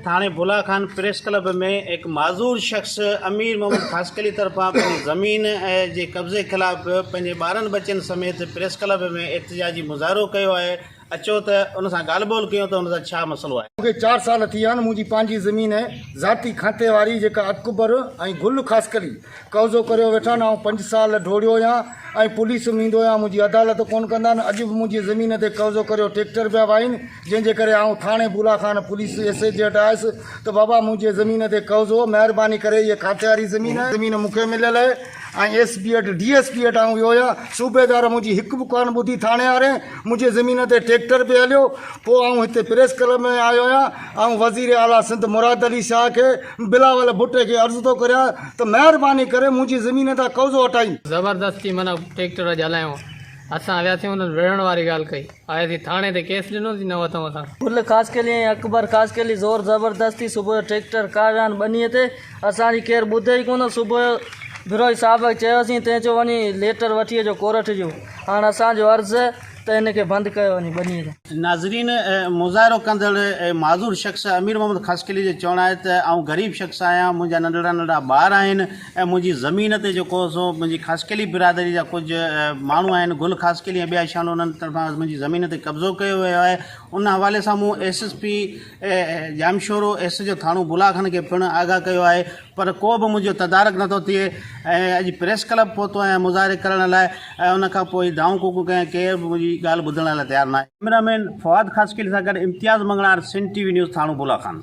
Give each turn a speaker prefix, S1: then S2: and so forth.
S1: थाने भुला Khan press club में एक माज़ूर शख्स अमीर मोहम्मद खासकली तरफा ज़मीन के कब्ज़े खिलाफ़ पंहिंजे ॿारनि बच्चनि समेत प्रेस क्लब में एहतजाजी मुज़ाहिरो कयो आहे। अचो त उन सां ॻाल्हि ॿोल कयूं त उन सां छा मसलो आहे।
S2: मूंखे 4 साल थी विया आहिनि। मुंहिंजी पंहिंजी ज़मीन आहे ज़ाती खाते वारी जेका अकबर ऐं गुल ख़ासकली कब्ज़ो करे वेठा आहिनि। ऐं 5 साल ढोड़ियो आहियां ऐं पुलिस में ईंदो आहियां, मुंहिंजी अदालत कोन कंदा आहिनि। अॼु बि मुंहिंजी ज़मीन ते कब्ज़ो करियो ट्रैक्टर पिया वाहिनि, जंहिंजे करे आउं थाणे भुला खान पुलिस एस एच वटि आयुसि त बाबा मुंहिंजे ज़मीन ते कब्ज़ो महिरबानी करे, इहा खाते वारी ज़मीन आहे, ज़मीन मूंखे मिलियल आहे। ऐं एस पी वटि डी एस पी वटि आउं वियो आहियां। सूबेदार मुंहिंजी हिकु बि कोन ॿुधी थाणे वारे। मुंहिंजे ज़मीन ते ट्रैक्टर पे हलियो, पोइ आउं हिते प्रेस क्लब में आयो आहियां। ऐं वज़ीर आला सिंध मुराद अली शाह खे, बिलावल भुट्टे खे अर्ज़ु थो करियां त महिरबानी करे मुंहिंजी ज़मीन तां कब्ज़ो हटाई।
S3: ज़बरदस्ती माना ट्रैक्टर हलायूं, असां वियासीं हुन विढ़ण वारी ॻाल्हि कई, आयासीं थाणे ते केस ॾिनोसीं, न वरितऊं असां।
S4: गुल ख़ासकली ऐं अकबर ख़ासकली ज़ोर ज़बरदस्ती सुबुह जो ट्रैक्टर कारान बनीअ ते, असांजी केरु ॿुधे ई कोन। सुबुह जो बिरोई साहब खे चयोसीं, तंहिं चयो वञी लेटर वठी अचो कोर्ट जो। हाणे असांजो अर्ज़ु त हिनखे बंदि कयो वञी बनीअ ते।
S1: नाज़रीन, मुज़ाहिरो कंदड़ माज़ूर शख़्स अमीर मोहम्मद खासकली जो चवणु आहे त आउं ग़रीब शख़्स आहियां, मुंहिंजा नंढड़ा नंढड़ा ॿार आहिनि ऐं मुंहिंजी ज़मीन ते जेको सो मुंहिंजी खासकली बिरादरी जा कुझु माण्हू आहिनि, गुल खासकली ऐं ॿिया शान, उन्हनि तरफ़ां मुंहिंजी ज़मीन ते कब्ज़ो कयो वियो आहे। उन हवाले सां मूं S S P Jamshoro S जो थाणो भुला खान खे पिणु आगाह कयो आहे, पर को बि मुंहिंजो तदारक नथो थिए। ऐं अॼु प्रेस क्लब पहुतो आहियां मुज़ाहिरे करण लाइ, ऐं उनखां पोइ दाऊं कूकू कयां, केर बि मुंहिंजी ॻाल्हि ॿुधण लाइ तयारु न आहे। कैमरामैन फवाद खासकली सां गॾु इम्तियाज़ मंगलार, सिंध टीवी न्यूज़, थाणो भुला खान।